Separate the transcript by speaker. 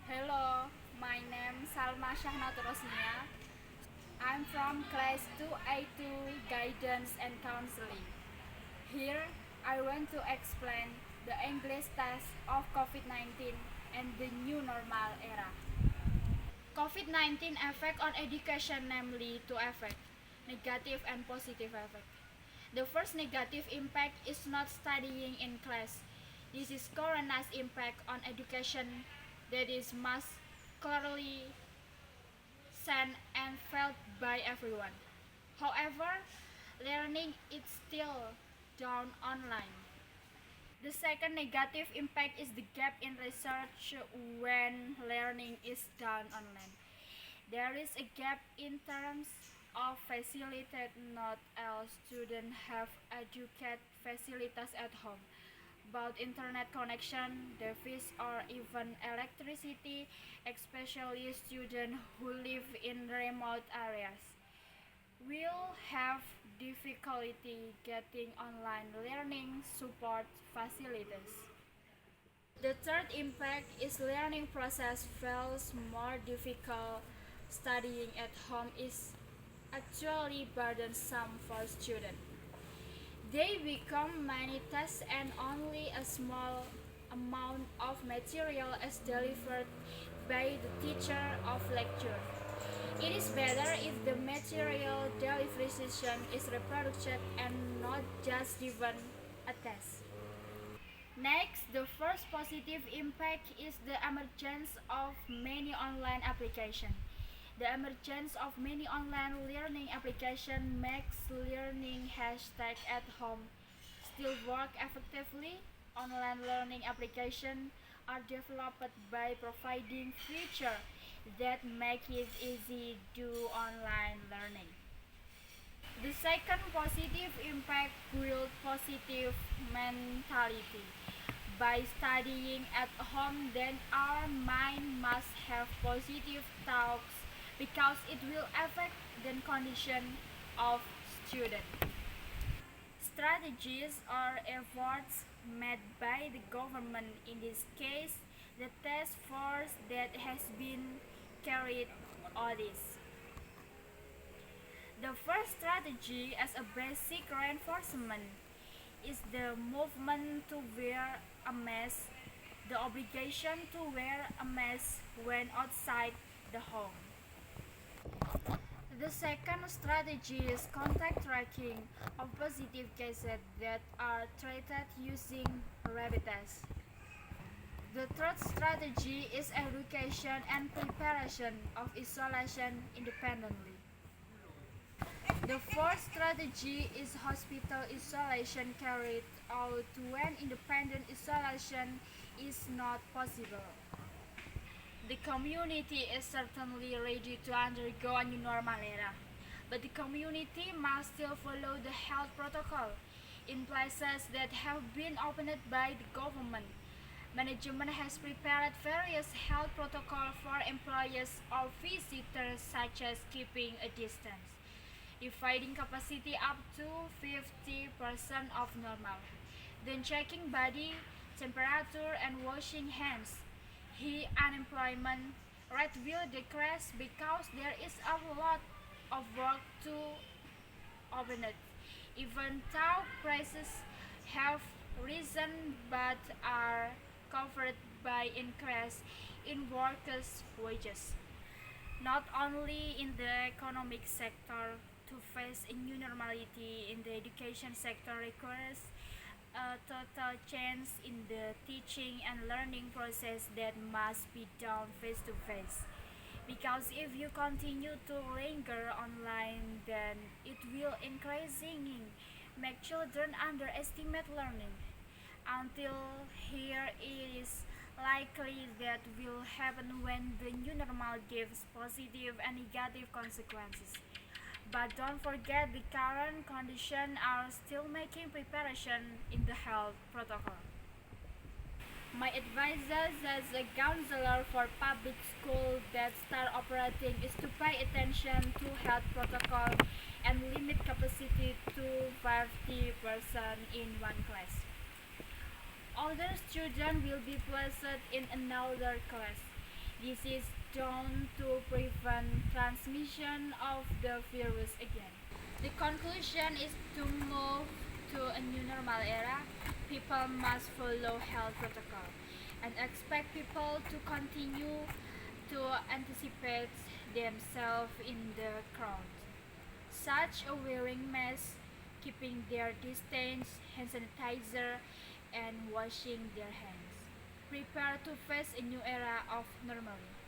Speaker 1: Hello, my name is Salma Syahnatur Rosnia. I'm from Class 2A2 Guidance and Counseling. Here, I want to explain the English test of COVID-19 and the new normal era. COVID-19 effect on education, namely two effects, negative and positive effect. The first negative impact is not studying in class. This is corona's impact on education that is most clearly seen and felt by everyone. However, learning is still done online. The second negative impact is the gap in research when learning is done online. There is a gap in terms of facilities. Not all students have adequate facilities at home, but internet connection, device, or even electricity, especially students who live in remote areas, will have difficulty getting online learning support facilities. The third impact is learning process feels more difficult. Studying at home is actually burdensome for students. They become many tests and only a small amount of material is delivered by the teacher of lecture. It is better if the material delivery session is reproduced and not just given a test. Next, the first positive impact is the emergence of many online applications. The emergence of many online learning applications makes learning hashtag at home still work effectively. Online learning applications are developed by providing features that make it easy to do online learning. The second positive impact build positive mentality. By studying at home, then our mind must have positive thoughts because it will affect the condition of students. Strategies or efforts made by the government, in this case the task force that has been carried out this. The first strategy as a basic reinforcement is the movement to wear a mask, the obligation to wear a mask when outside the home. The second strategy is contact tracking of positive cases that are treated using rapid tests. The third strategy is education and preparation of isolation independently. The fourth strategy is hospital isolation carried out when independent isolation is not possible. The community is certainly ready to undergo a new normal era, but the community must still follow the health protocol in places that have been opened by the government. Management has prepared various health protocols for employees or visitors, such as keeping a distance, dividing capacity up to 50% of normal, then checking body temperature and washing hands. The unemployment rate will decrease because there is a lot of work to open it, even though prices have risen but are covered by increase in workers' wages. Not only in the economic sector, to face a new normality in the education sector requires a total change in the teaching and learning process that must be done face to face. Because if you continue to linger online, then it will increasingly make children underestimate learning. Until here, it is likely that will happen when the new normal gives positive and negative consequences. But don't forget, the current conditions are still making preparation in the health protocol. My advice as a counselor for public school that start operating is to pay attention to health protocol and limit capacity to 50% in one class. Older students will be placed in another class. This is done to prevent transmission of the virus again. The conclusion is to move to a new normal era. People must follow health protocol and expect people to continue to anticipate themselves in the crowd, such as wearing masks, keeping their distance, hand sanitizer, and washing their hands. Prepare to face a new era of normality.